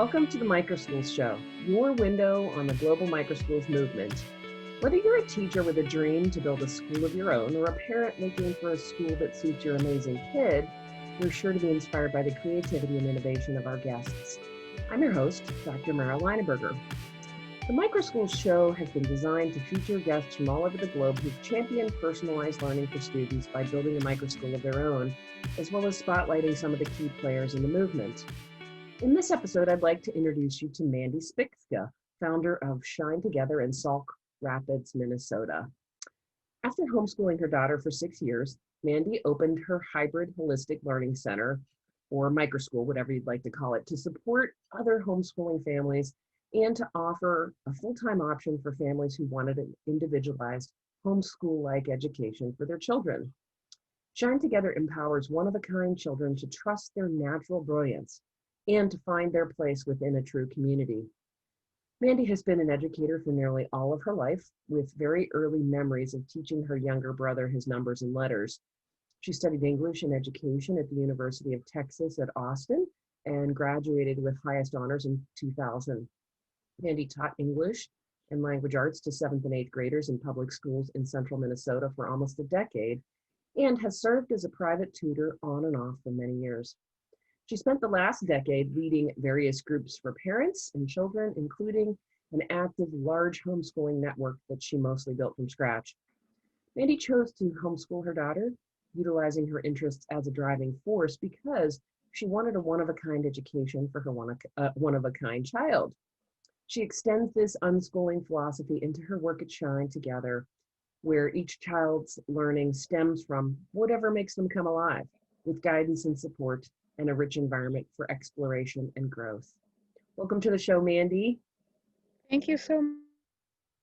Welcome to the Microschools Show, your window on the global microschools movement. Whether you're a teacher with a dream to build a school of your own or a parent looking for a school that suits your amazing kid, you're sure to be inspired by the creativity and innovation of our guests. I'm your host, Dr. Mara Leineberger. The Microschools Show has been designed to feature guests from all over the globe who've championed personalized learning for students by building a microschool of their own, as well as spotlighting some of the key players in the movement. In this episode, I'd like to introduce you to Mandy Spika, founder of Shine Together in Sauk Rapids, Minnesota. After homeschooling her daughter for 6 years, Mandy opened her hybrid holistic learning center, or microschool, whatever you'd like to call it, to support other homeschooling families and to offer a full-time option for families who wanted an individualized homeschool-like education for their children. Shine Together empowers one-of-a-kind children to trust their natural brilliance and to find their place within a true community. Mandy has been an educator for nearly all of her life, with very early memories of teaching her younger brother his numbers and letters. She studied English and education at the University of Texas at Austin and graduated with highest honors in 2000. Mandy taught English and language arts to 7th and 8th graders in public schools in central Minnesota for almost a decade and has served as a private tutor on and off for many years. She spent the last decade leading various groups for parents and children, including an active, large homeschooling network that she mostly built from scratch. Mandy chose to homeschool her daughter, utilizing her interests as a driving force because she wanted a one-of-a-kind education for her one-of-a-kind child. She extends this unschooling philosophy into her work at Shine Together, where each child's learning stems from whatever makes them come alive, with guidance and support and a rich environment for exploration and growth. Welcome to the show, Mandy. Thank you so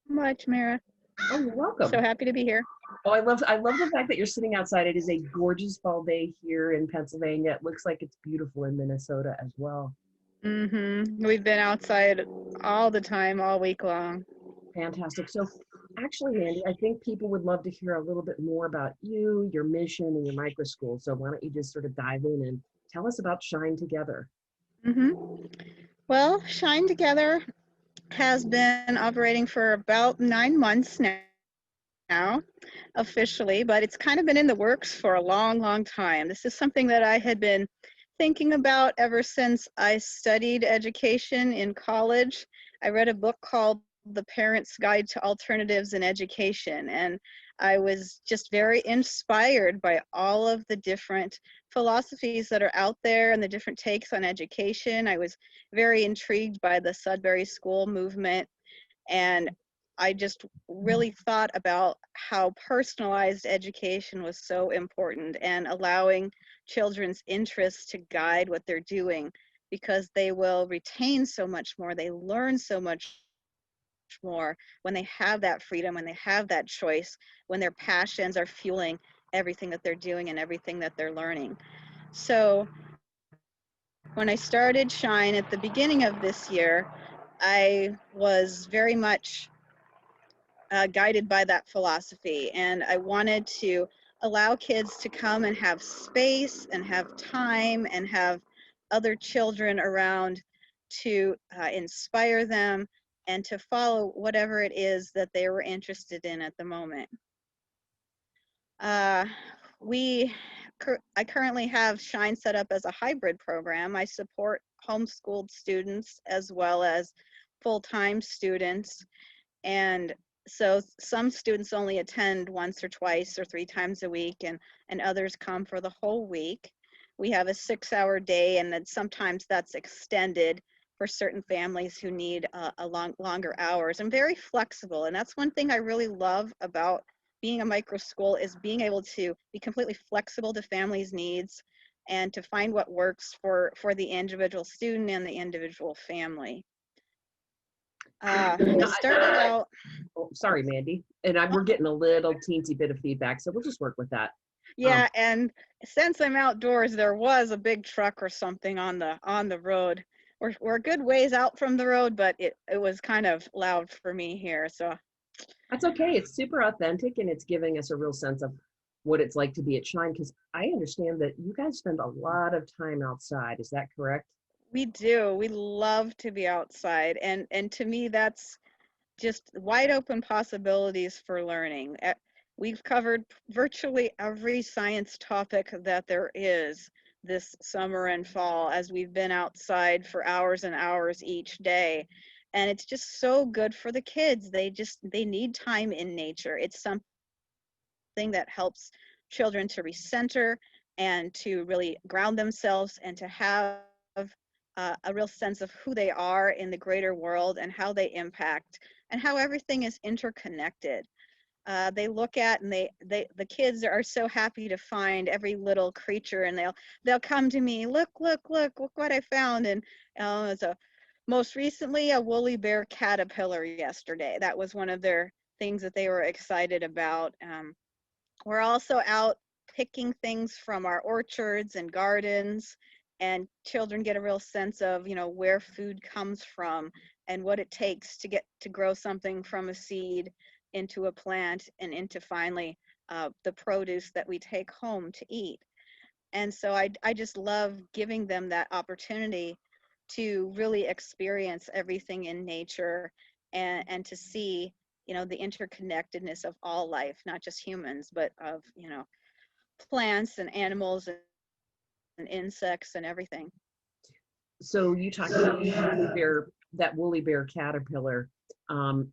much, Mara. Oh, you're welcome. So happy to be here. Oh, I love the fact that you're sitting outside. It is a gorgeous fall day here in Pennsylvania. It looks like it's beautiful in Minnesota as well. We've been outside all the time, all week long. Fantastic. So actually, Mandy, I think people would love to hear a little bit more about you, your mission, and your microschool. So why don't you just sort of dive in and tell us about Shine Together. Well, Shine Together has been operating for about 9 months now, officially, but it's kind of been in the works for a long, long time. This is something that I had been thinking about ever since I studied education in college. I read a book called The Parent's Guide to Alternatives in Education, and I was just very inspired by all of the different philosophies that are out there and the different takes on education. I was very intrigued by the Sudbury School movement, and I just really thought about how personalized education was so important and allowing children's interests to guide what they're doing, because they will retain so much more, they learn so much more when they have that freedom, when they have that choice, when their passions are fueling everything that they're doing and everything that they're learning. So when I started Shine at the beginning of this year, I was very much guided by that philosophy, and I wanted to allow kids to come and have space and have time and have other children around to inspire them and to follow whatever it is that they were interested in at the moment. I currently have Shine set up as a hybrid program. I support homeschooled students as well as full-time students. And so some students only attend once or twice or 3 times a week, and others come for the whole week. We have a 6-hour day, and then sometimes that's extended for certain families who need longer hours. I'm very flexible, and that's one thing I really love about being a microschool, is being able to be completely flexible to families' needs and to find what works for the individual student and the individual family. It started out. Oh, sorry, Mandy. And we're getting a little teensy bit of feedback, so we'll just work with that. Yeah, and since I'm outdoors, there was a big truck or something on the road. We're a good ways out from the road, but it was kind of loud for me here. So that's okay. It's super authentic, and it's giving us a real sense of what it's like to be at Shine, because I understand that you guys spend a lot of time outside. Is that correct? We do. We love to be outside, and to me, that's just wide open possibilities for learning. We've covered virtually every science topic that there is this summer and fall as we've been outside for hours and hours each day. And it's just so good for the kids. They need time in nature. It's something that helps children to recenter and to really ground themselves and to have a real sense of who they are in the greater world and how they impact and how everything is interconnected. They look at and the kids are so happy to find every little creature, and they'll come to me, look what I found. And so most recently a woolly bear caterpillar yesterday. That was one of their things that they were excited about. We're also out picking things from our orchards and gardens, and children get a real sense of, where food comes from and what it takes to get to grow something from a seed into a plant and into finally the produce that we take home to eat. And so I just love giving them that opportunity to really experience everything in nature and to see, the interconnectedness of all life, not just humans, but of, plants and animals and insects and everything. So you talked about that woolly bear caterpillar. Um,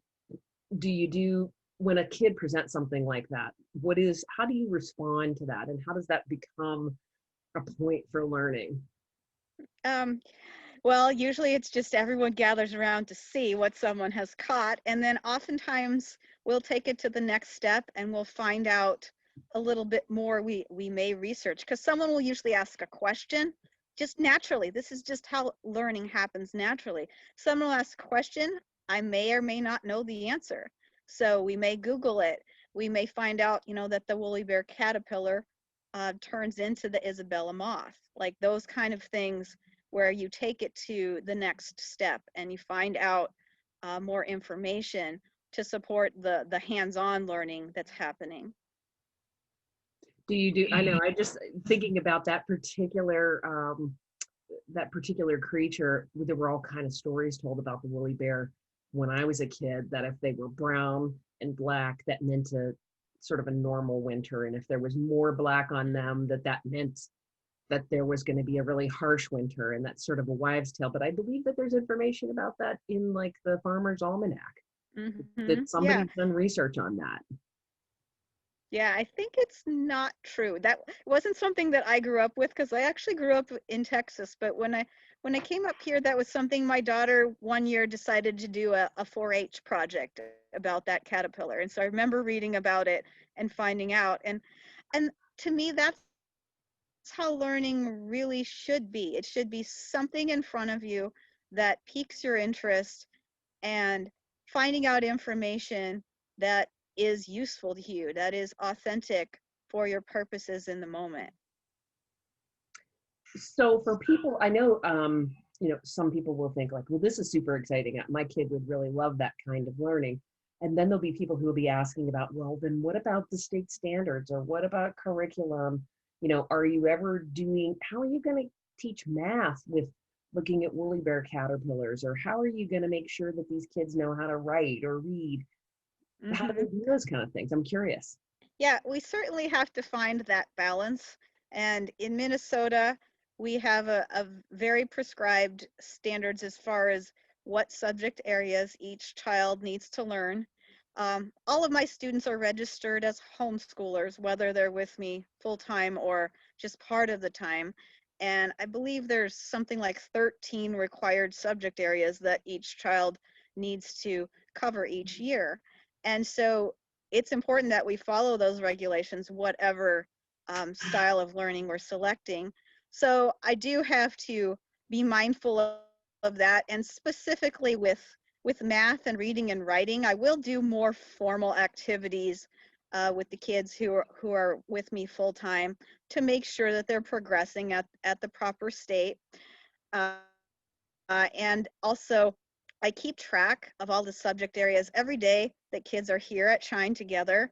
do you do when a kid presents something like that? How do you respond to that, and how does that become a point for learning? Um, well, usually it's just everyone gathers around to see what someone has caught, and then oftentimes we'll take it to the next step and we'll find out a little bit more. We may research because someone will usually ask a question just naturally. This is just how learning happens naturally. Someone will ask a question. I may or may not know the answer. So we may Google it. We may find out, that the woolly bear caterpillar turns into the Isabella moth. Like those kind of things where you take it to the next step and you find out more information to support the hands-on learning that's happening. I know, I just thinking about that particular creature. There were all kind of stories told about the woolly bear when I was a kid, that if they were brown and black, that meant a sort of a normal winter. And if there was more black on them, that meant that there was going to be a really harsh winter. And that's sort of a wives' tale. But I believe that there's information about that in like the Farmer's Almanac, that Yeah. somebody's done research on that. Yeah, I think it's not true. That wasn't something that I grew up with because I actually grew up in Texas. But when I came up here, that was something my daughter one year decided to do a 4-H project about that caterpillar. And so I remember reading about it and finding out. And to me, that's how learning really should be. It should be something in front of you that piques your interest, and finding out information that is useful to you, that is authentic for your purposes in the moment. So for people, I know, some people will think like, well, this is super exciting. My kid would really love that kind of learning. And then there'll be people who will be asking about, well, then what about the state standards, or what about curriculum? How are you going to teach math with looking at woolly bear caterpillars? Or how are you going to make sure that these kids know how to write or read? How do they do those kind of things? I'm curious. Yeah, we certainly have to find that balance. And in Minnesota, we have a very prescribed standards as far as what subject areas each child needs to learn. All of my students are registered as homeschoolers, whether they're with me full time or just part of the time. And I believe there's something like 13 required subject areas that each child needs to cover each year. And so it's important that we follow those regulations, whatever style of learning we're selecting. So I do have to be mindful of that, and specifically with math and reading and writing, I will do more formal activities with the kids who are with me full time to make sure that they're progressing at the proper state. Uh, and also, I keep track of all the subject areas every day that kids are here at Shine Together.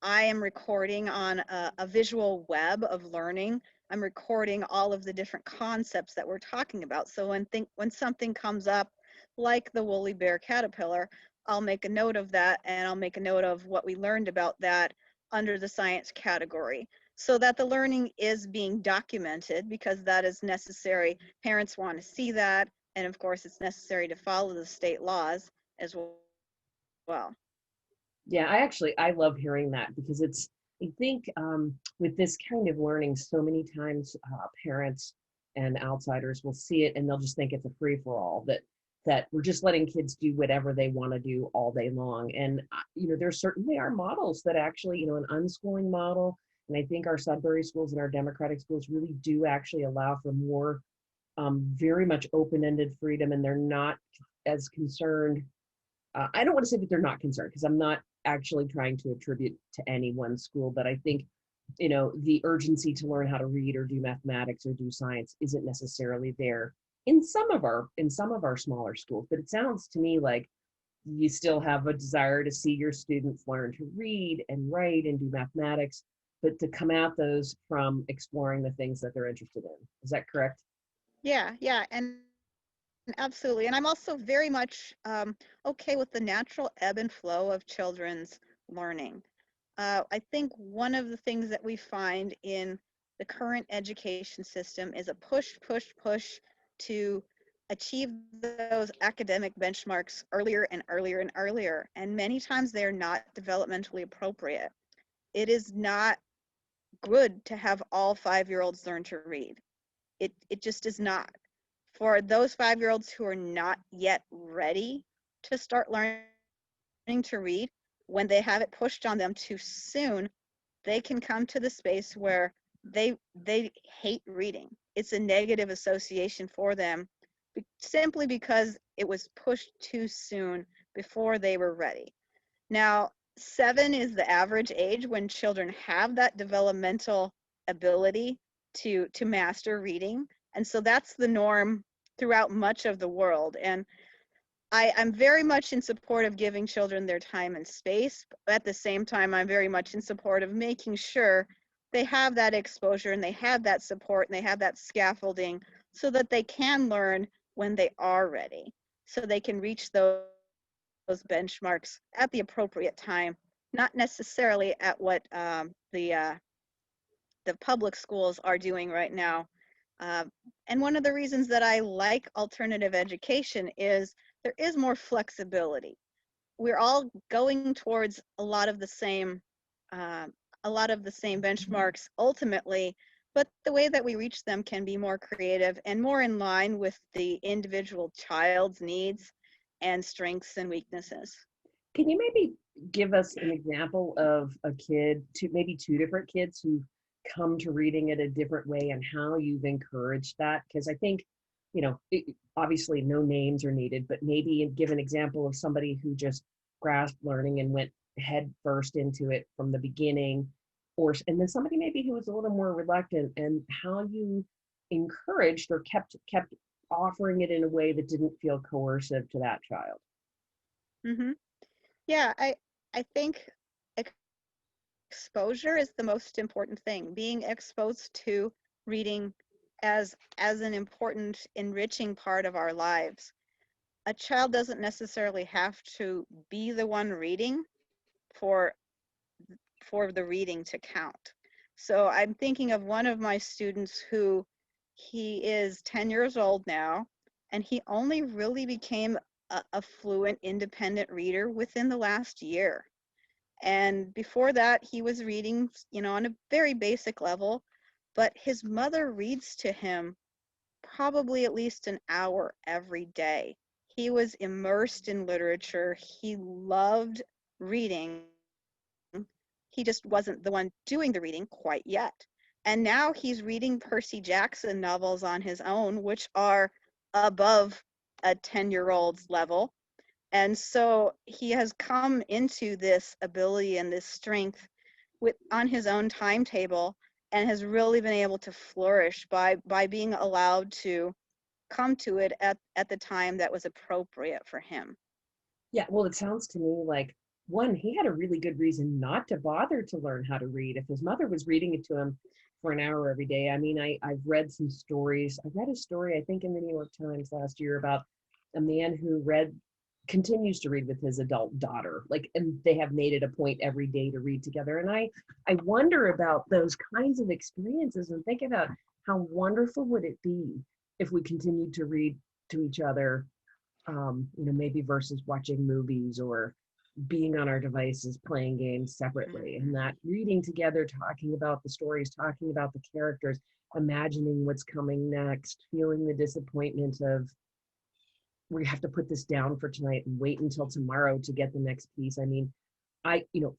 I am recording on a visual web of learning I'm recording all of the different concepts that we're talking about. So when something comes up like the woolly bear caterpillar, I'll make a note of that, and I'll make a note of what we learned about that under the science category, so that the learning is being documented, because that is necessary. Parents want to see that, and of course it's necessary to follow the state laws as well. Yeah, I love hearing that because I think with this kind of learning, so many times parents and outsiders will see it and they'll just think it's a free for all, that we're just letting kids do whatever they want to do all day long. And there certainly are models that actually, an unschooling model, and I think our Sudbury schools and our democratic schools really do actually allow for more very much open-ended freedom, and they're not as concerned. I don't want to say that they're not concerned, because I'm not actually trying to attribute to any one school, but I think, the urgency to learn how to read or do mathematics or do science isn't necessarily there in some of our smaller schools. But it sounds to me like you still have a desire to see your students learn to read and write and do mathematics, but to come at those from exploring the things that they're interested in. Is that correct? Yeah, and absolutely. And I'm also very much okay with the natural ebb and flow of children's learning. I think one of the things that we find in the current education system is a push to achieve those academic benchmarks earlier and earlier and earlier. And many times they're not developmentally appropriate. It is not good to have all 5-year-olds learn to read. It just is not. For those 5-year-olds who are not yet ready to start learning to read, when they have it pushed on them too soon, they can come to the space where they hate reading. It's a negative association for them, simply because it was pushed too soon before they were ready. Now, 7 is the average age when children have that developmental ability to master reading. And so that's the norm throughout much of the world. And I'm very much in support of giving children their time and space. But at the same time, I'm very much in support of making sure they have that exposure and they have that support and they have that scaffolding, so that they can learn when they are ready, so they can reach those benchmarks at the appropriate time, not necessarily at what the public schools are doing right now. Uh, and one of the reasons that I like alternative education is there is more flexibility. We're all going towards uh, a lot of the same benchmarks ultimately, but the way that we reach them can be more creative and more in line with the individual child's needs and strengths and weaknesses. Can you maybe give us an example of a kid, maybe two different kids who come to reading it a different way, and how you've encouraged that? Because I think, obviously no names are needed, but maybe give an example of somebody who just grasped learning and went head first into it from the beginning, and then somebody maybe who was a little more reluctant, and how you encouraged or kept offering it in a way that didn't feel coercive to that child. Hmm. Yeah, I think exposure is the most important thing. Being exposed to reading as an important enriching part of our lives. A child doesn't necessarily have to be the one reading for the reading to count. So I'm thinking of one of my students who, he is 10 years old now, and he only really became a fluent independent reader within the last year. And before that, he was reading, on a very basic level, but his mother reads to him probably at least an hour every day. He was immersed in literature. He loved reading. He just wasn't the one doing the reading quite yet. And now he's reading Percy Jackson novels on his own, which are above a 10-year-old's level. And so he has come into this ability and this strength on his own timetable, and has really been able to flourish by being allowed to come to it at the time that was appropriate for him. Yeah, well, it sounds to me like, one, he had a really good reason not to bother to learn how to read. If his mother was reading it to him for an hour every day. I mean, I've read some stories. I read a story, I think, in the New York Times last year about a man who continues to read with his adult daughter. Like, and they have made it a point every day to read together. And I wonder about those kinds of experiences and think about how wonderful would it be if we continued to read to each other, maybe versus watching movies or being on our devices playing games separately, and that reading together, talking about the stories, talking about the characters, imagining what's coming next, feeling the disappointment of we have to put this down for tonight and wait until tomorrow to get the next piece. I mean,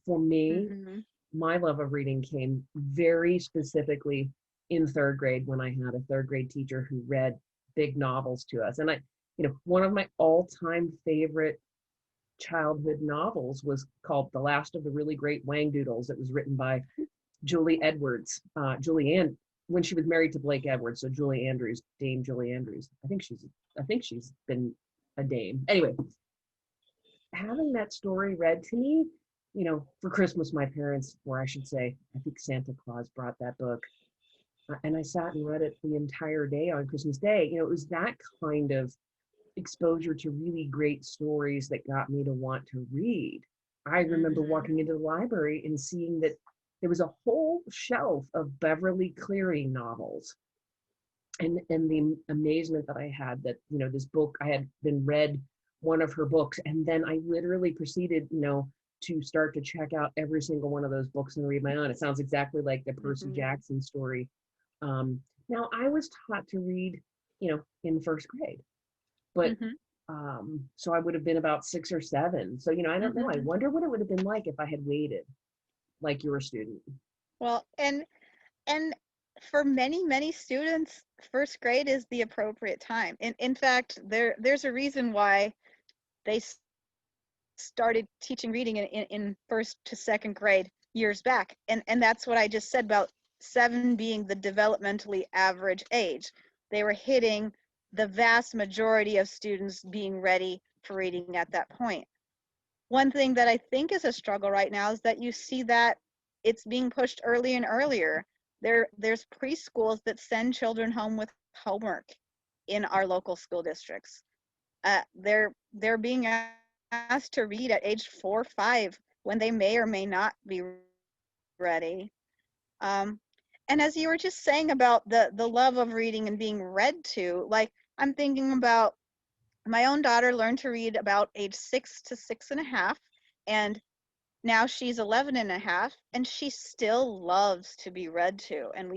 for me, Mm-hmm. my love of reading came very specifically in third grade when I had a third grade teacher who read big novels to us. And one of my all-time favorite childhood novels was called The Last of the Really Great Wangdoodles. It was written by Julie Edwards, when she was married to Blake Edwards. So Julie Andrews, Dame Julie Andrews. I think she's been a dame. Anyway, having that story read to me, for Christmas, my parents, or I should say, I think Santa Claus brought that book. And I sat and read it the entire day on Christmas Day. It was that kind of exposure to really great stories that got me to want to read. I remember Mm-hmm. walking into the library and seeing that there was a whole shelf of Beverly Cleary novels. And the amazement that I had that, this book, I had been read one of her books, and then I literally proceeded, to start to check out every single one of those books and read my own. It sounds exactly like the Percy Mm-hmm. Jackson story. Now I was taught to read, in first grade, but Mm-hmm. so I would have been about 6 or 7. So, I don't know. I Mm-hmm. wonder what it would have been like if I had waited like you're a student. Well, and for many students, first grade is the appropriate time. In fact, there's a reason why they started teaching reading in first to second grade years back. And that's what I just said about 7 being the developmentally average age. They were hitting the vast majority of students being ready for reading at that point. One thing that I think is a struggle right now is that you see that it's being pushed early and earlier. There's preschools that send children home with homework in our local school districts. They're being asked to read at age 4 or 5 when they may or may not be ready. Um, and as you were just saying about the love of reading and being read to, like I'm thinking about my own daughter learned to read about age 6 to 6.5, and now she's 11.5, and she still loves to be read to, and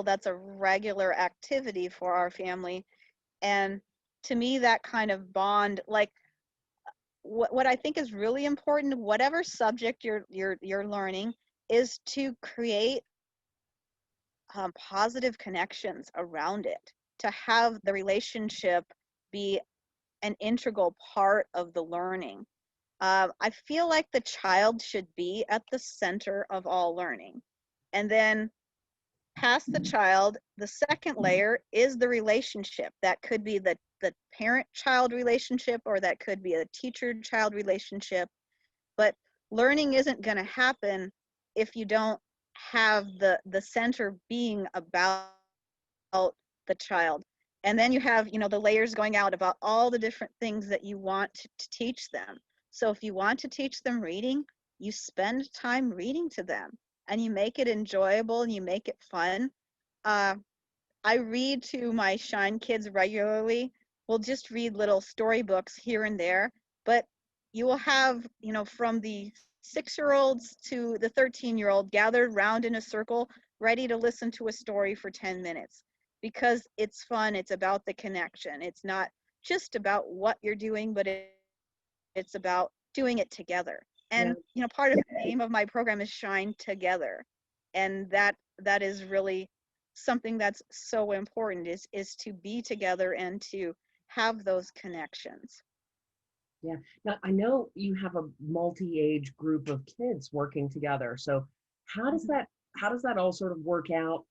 that's a regular activity for our family. And to me, that kind of bond, like what I think is really important, whatever subject you're learning, is to create positive connections around it, to have the relationship be an integral part of the learning. I feel like the child should be at the center of all learning. And then past the child, the second layer is the relationship. That could be the parent-child relationship, or that could be a teacher-child relationship. But learning isn't going to happen if you don't have the center being about the child. And then you have, the layers going out about all the different things that you want to teach them. So if you want to teach them reading, you spend time reading to them, and you make it enjoyable and you make it fun. Uh, I read to my Shine kids regularly. We'll just read little storybooks here and there, but you will have, from the 6-year-olds to the 13-year-old gathered round in a circle, ready to listen to a story for 10 minutes because it's fun. It's about the connection. It's not just about what you're doing, but it's about doing it together. Yeah. And, part of the name of my program is Shine Together. And that is really something that's so important, is to be together and to have those connections. Yeah. Now, I know you have a multi-age group of kids working together. So how does Mhm. that how does that all sort of work out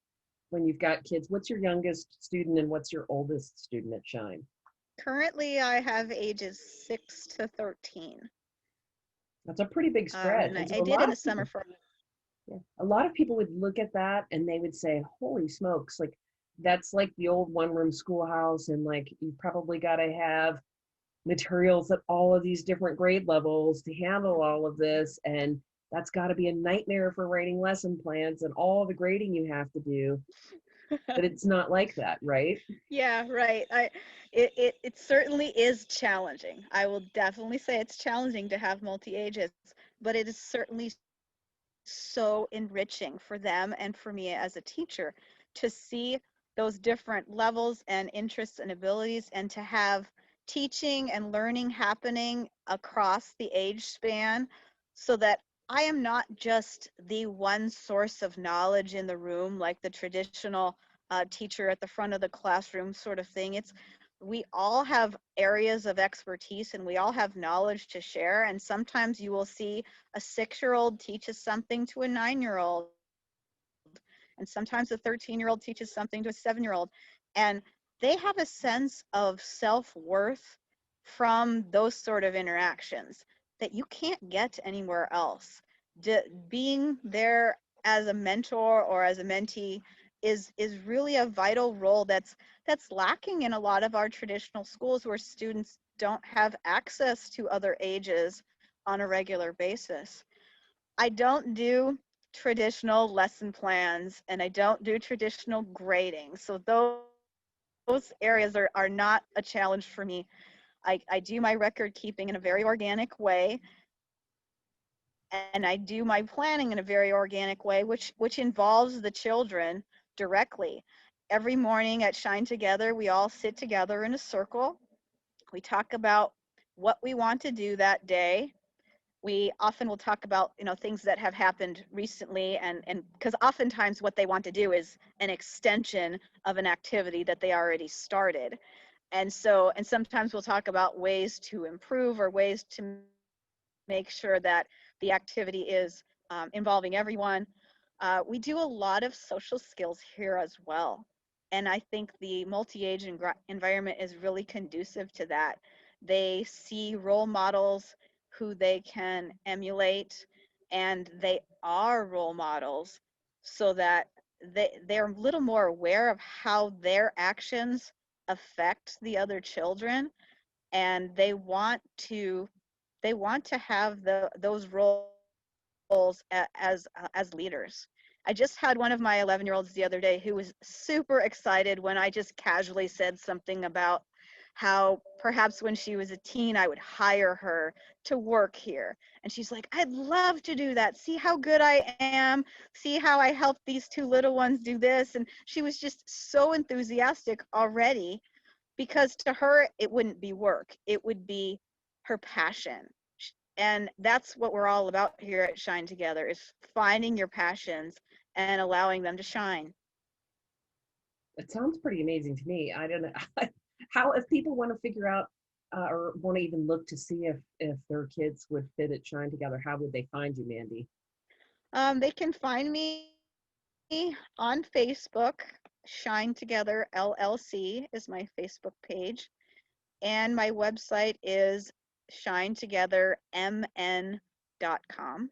when you've got kids? What's your youngest student and what's your oldest student at Shine? Currently, I have ages 6 to 13. That's a pretty big spread. And I, And so I a did lot in the of summer people, for. Yeah. A lot of people would look at that and they would say, holy smokes, like that's like the old one room schoolhouse. And like you probably got to have materials at all of these different grade levels to handle all of this. And that's got to be a nightmare for writing lesson plans and all the grading you have to do. But it's not like that, right? Yeah, right. It certainly is challenging. I will definitely say it's challenging to have multi ages, but it is certainly so enriching for them and for me as a teacher to see those different levels and interests and abilities, and to have teaching and learning happening across the age span, so that I am not just the one source of knowledge in the room, like the traditional teacher at the front of the classroom sort of thing. It's we all have areas of expertise and we all have knowledge to share. And sometimes you will see a 6-year-old teaches something to a 9-year-old, and sometimes a 13-year-old teaches something to a 7-year-old, and they have a sense of self-worth from those sort of interactions that you can't get anywhere else. Being there as a mentor or as a mentee is really a vital role that's lacking in a lot of our traditional schools, where students don't have access to other ages on a regular basis. I don't do traditional lesson plans and I don't do traditional grading. So those areas are not a challenge for me. I do my record keeping in a very organic way, and I do my planning in a very organic way, which involves the children directly. Every morning at Shine Together, we all sit together in a circle. We talk about what we want to do that day. We often will talk about things that have happened recently, and because oftentimes what they want to do is an extension of an activity that they already started. And sometimes we'll talk about ways to improve or ways to make sure that the activity is involving everyone. We do a lot of social skills here as well. And I think the multi-age environment is really conducive to that. They see role models who they can emulate, and they are role models, so that they're a little more aware of how their actions affect the other children, and they want to have those roles as leaders. I just had one of my 11-year-olds the other day who was super excited when I just casually said something about how perhaps when she was a teen I would hire her to work here. And she's like, I'd love to do that. See how good I am. See how I helped these two little ones do this. And she was just so enthusiastic already, because to her it wouldn't be work, it would be her passion. And that's what we're all about here at Shine Together, is finding your passions and allowing them to shine. It sounds pretty amazing to me. I don't know how, if people want to figure out or want to even look to see if their kids would fit at Shine Together, how would they find you, Mandy? They can find me on Facebook. Shine Together LLC is my Facebook page, and my website is shinetogethermn.com.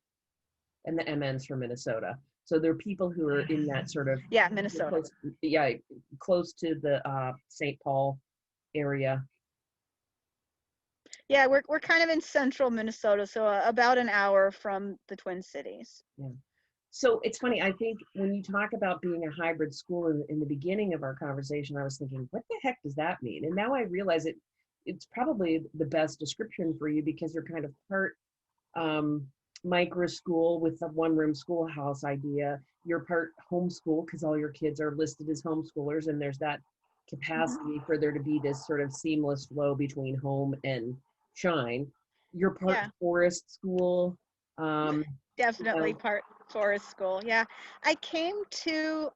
And the MN's from Minnesota. So there are people who are in that sort of Yeah, Minnesota. close, yeah, close to the St. Paul area. Yeah, we're kind of in central Minnesota, so about an hour from the Twin Cities. Yeah. So it's funny. I think when you talk about being a hybrid school in the beginning of our conversation, I was thinking, what the heck does that mean? And now I realize it's probably the best description for you, because you're kind of part um, micro school with the one room schoolhouse idea. You're part homeschool because all your kids are listed as homeschoolers, and there's that Mhm. capacity for there to be this sort of seamless flow between home and shine. You're part Yeah, forest school. Um, definitely so part forest school. Yeah, I came to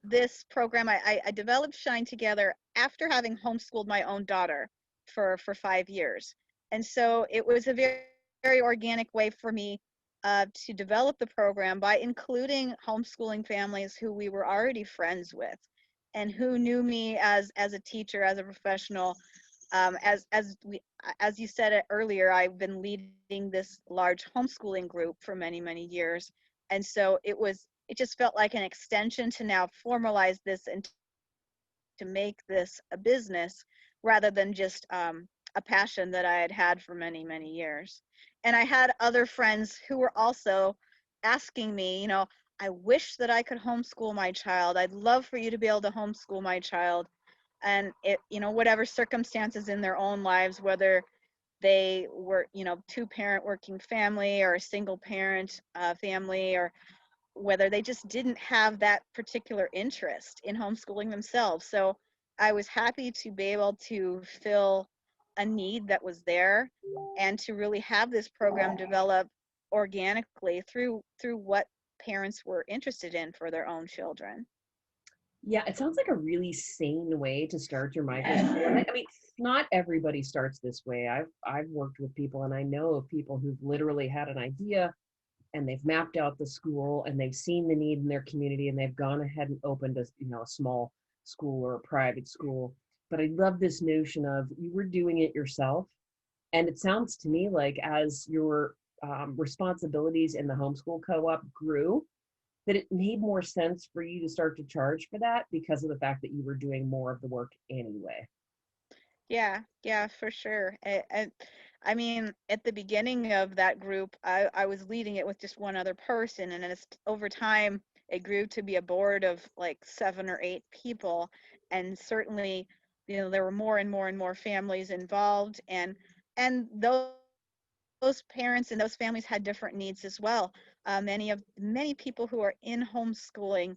this program. I developed Shine Together after having homeschooled my own daughter for 5 years, and so it was a very organic way for me to develop the program by including homeschooling families who we were already friends with, and who knew me as a teacher, as a professional, as we as you said it earlier, I've been leading this large homeschooling group for many, many years. And so it just felt like an extension to now formalize this and to make this a business rather than just a passion that I had had for many, many years. And I had other friends who were also asking me, I wish that I could homeschool my child. I'd love for you to be able to homeschool my child. And whatever circumstances in their own lives, whether they were, two-parent working family or a single parent family, or whether they just didn't have that particular interest in homeschooling themselves. So I was happy to be able to fill a need that was there and to really have this program develop organically through what parents were interested in for their own children. Yeah, it sounds like a really sane way to start your micro school. And I mean, not everybody starts this way. I've worked with people, and I know of people who've literally had an idea and they've mapped out the school and they've seen the need in their community and they've gone ahead and opened a small school or a private school. But I love this notion of you were doing it yourself. And it sounds to me like as your responsibilities in the homeschool co-op grew, that it made more sense for you to start to charge for that because of the fact that you were doing more of the work anyway. Yeah, for sure. I mean, at the beginning of that group, I was leading it with just one other person, and then over time, it grew to be a board of like 7 or 8 people, and certainly, there were more and more and more families involved, and those parents and those families had different needs as well. Many people who are in homeschooling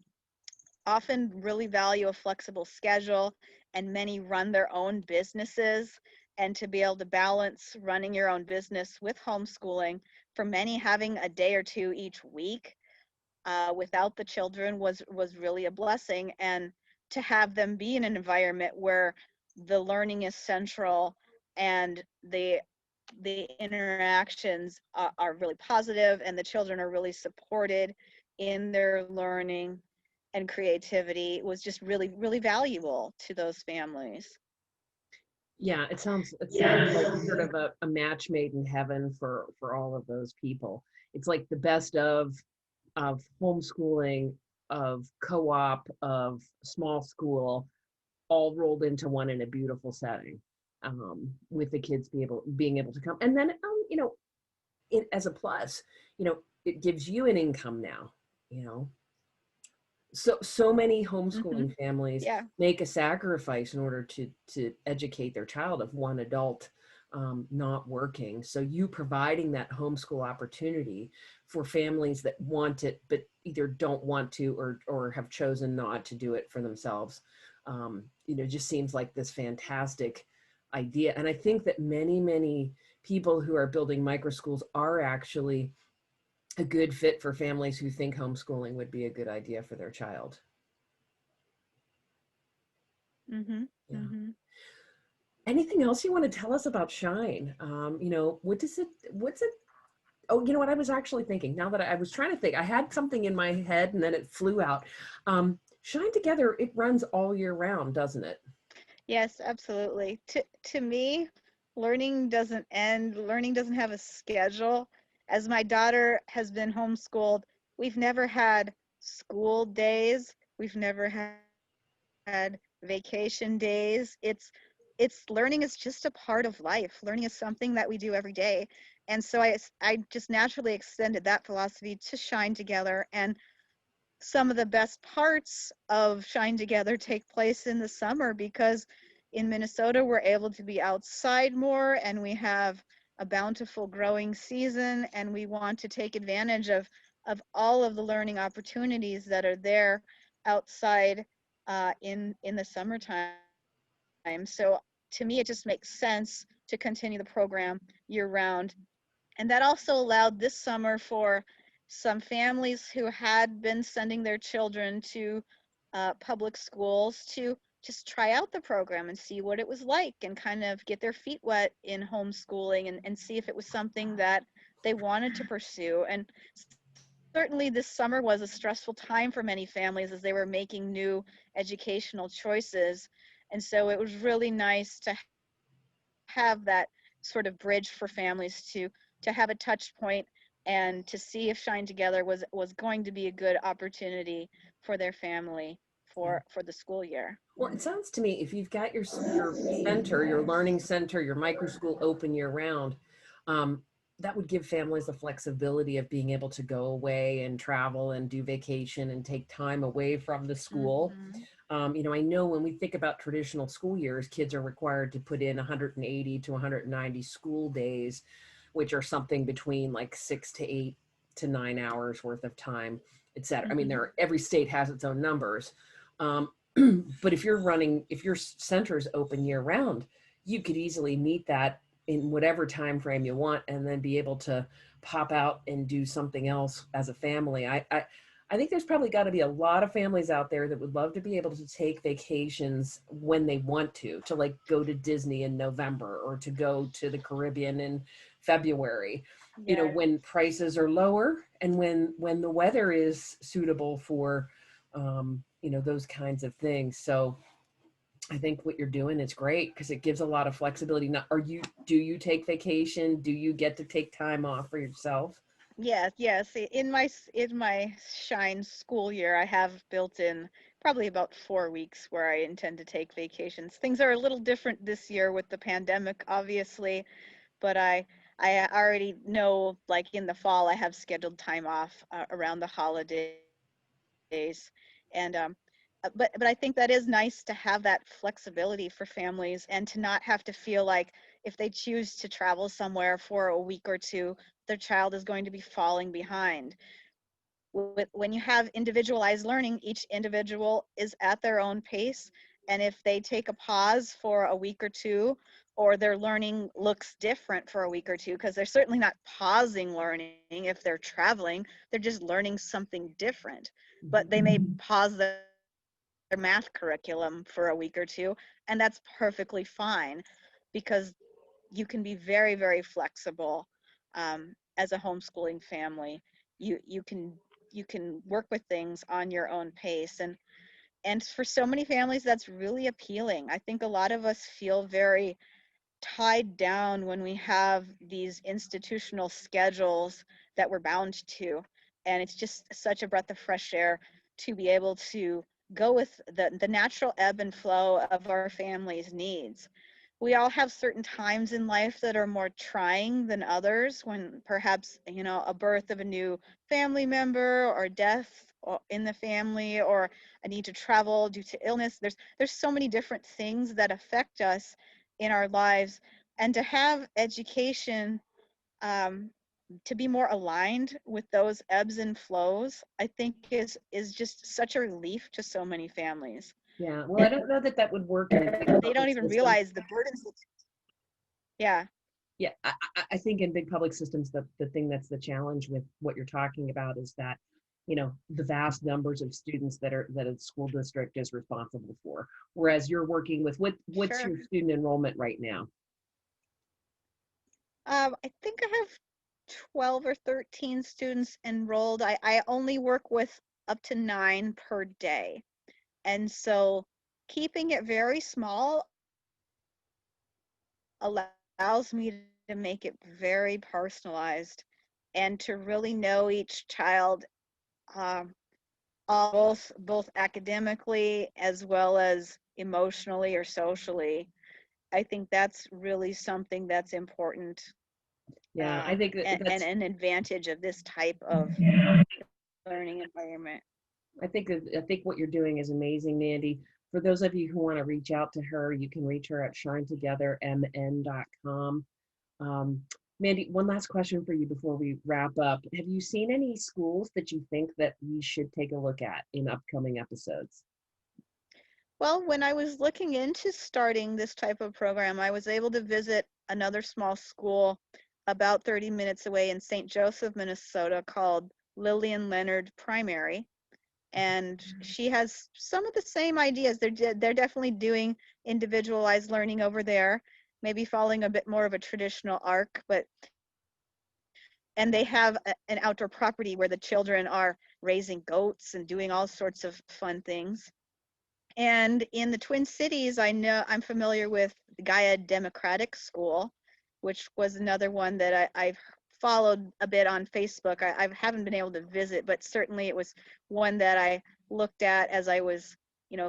often really value a flexible schedule, and many run their own businesses. And to be able to balance running your own business with homeschooling, for many, having a day or two each week without the children was really a blessing. And to have them be in an environment where the learning is central and the interactions are really positive and the children are really supported in their learning and creativity was just really, really valuable to those families. Yeah, it sounds like sort of a match made in heaven for all of those people. It's like the best of homeschooling, of co-op, of small school, all rolled into one in a beautiful setting, with the kids being able to come. And then, it as a plus, it gives you an income now. You know, so many Hmm. homeschooling families Yeah. make a sacrifice in order to educate their child of one adult not working. So you providing that homeschool opportunity for families that want it but either don't want to or have chosen not to do it for themselves, just seems like this fantastic idea. And I think that many people who are building micro schools are actually a good fit for families who think homeschooling would be a good idea for their child. Hmm. Yeah. Hmm. Anything else you want to tell us about Shine? What's it? Oh, you know what? I was actually thinking now that I was trying to think, I had something in my head and then it flew out. Shine Together, it runs all year round, doesn't it? Yes, absolutely. To me, learning doesn't end. Learning doesn't have a schedule. As my daughter has been homeschooled, we've never had school days. We've never had vacation days. It's learning is just a part of life. Learning is something that we do every day. And so I just naturally extended that philosophy to Shine Together. And some of the best parts of Shine Together take place in the summer because in Minnesota we're able to be outside more and we have a bountiful growing season, and we want to take advantage of all of the learning opportunities that are there outside in the summertime. So to me, it just makes sense to continue the program year round. And that also allowed this summer for some families who had been sending their children to public schools to just try out the program and see what it was like and kind of get their feet wet in homeschooling and see if it was something that they wanted to pursue. And certainly this summer was a stressful time for many families as they were making new educational choices. And so it was really nice to have that sort of bridge for families to have a touch point and to see if Shine Together was going to be a good opportunity for their family for the school year. Well, it sounds to me if you've got your center, your learning center, your micro school open year round, um, that would give families the flexibility of being able to go away and travel and do vacation and take time away from the school. Mm-hmm. I know when we think about traditional school years, kids are required to put in 180 to 190 school days, which are something between like 6 to 8 to 9 hours worth of time, et cetera. I mean, Mm-hmm. every state has its own numbers. Um, but if your center's open year round, you could easily meet that in whatever time frame you want, and then be able to pop out and do something else as a family. I think there's probably got to be a lot of families out there that would love to be able to take vacations when they want to like go to Disney in November or to go to the Caribbean in February, Yeah. when prices are lower and when the weather is suitable for those kinds of things. So I think what you're doing is great because it gives a lot of flexibility. Now, do you take vacation? Do you get to take time off for yourself? Yes, yes. In my Shine school year, I have built in probably about 4 weeks where I intend to take vacations. Things are a little different this year with the pandemic, obviously, but I already know, like in the fall, I have scheduled time off around the holidays, and but I think that is nice to have that flexibility for families and to not have to feel like if they choose to travel somewhere for a week or two, their child is going to be falling behind. When you have individualized learning, each individual is at their own pace, and if they take a pause for a week or two, or their learning looks different for a week or two, because they're certainly not pausing learning if they're traveling, they're just learning something different, but they may pause their math curriculum for a week or two, and that's perfectly fine because you can be very, very flexible as a homeschooling family. You can work with things on your own pace, and for so many families that's really appealing. I think a lot of us feel very tied down when we have these institutional schedules that we're bound to, and it's just such a breath of fresh air to be able to go with the natural ebb and flow of our family's needs. We all have certain times in life that are more trying than others, when perhaps a birth of a new family member, or death in the family, or a need to travel due to illness. There's so many different things that affect us in our lives, and to have education um, to be more aligned with those ebbs and flows, I think is just such a relief to so many families. Yeah. Well, I don't know that that would work in a big They public don't even system. realize the burdens. Yeah. Yeah, I think in big public systems, the thing that's the challenge with what you're talking about is that, the vast numbers of students that a school district is responsible for. Whereas you're working with what's Sure. your student enrollment right now? I think I have 12 or 13 students enrolled. I only work with up to 9 per day. And so keeping it very small allows me to make it very personalized and to really know each child, um, both academically as well as emotionally or socially. I think that's really something that's important, Yeah, I think and an advantage of this type of learning environment. I think what you're doing is amazing, Mandy. For those of you who want to reach out to her, you can reach her at shinetogethermn.com. Um, Mandy, one last question for you before we wrap up. Have you seen any schools that you think that we should take a look at in upcoming episodes? Well, when I was looking into starting this type of program, I was able to visit another small school about 30 minutes away in St. Joseph, Minnesota, called Lillian Leonard Primary. And she has some of the same ideas. They're definitely doing individualized learning over there, maybe following a bit more of a traditional arc, and they have an outdoor property where the children are raising goats and doing all sorts of fun things. And in the Twin Cities, I know I'm familiar with the Gaia Democratic School, which was another one that I've followed a bit on Facebook. I haven't been able to visit, but certainly it was one that I looked at as I was,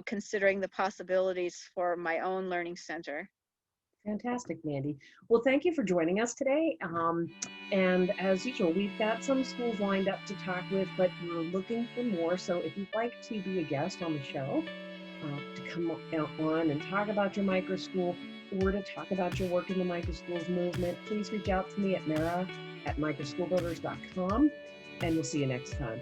considering the possibilities for my own learning center. Fantastic, Mandy. Well, thank you for joining us today. And as usual, we've got some schools lined up to talk with, but we're looking for more. So if you'd like to be a guest on the show, to come on and talk about your micro school or to talk about your work in the micro schools movement, please reach out to me at mara@microschoolbuilders.com, and we'll see you next time.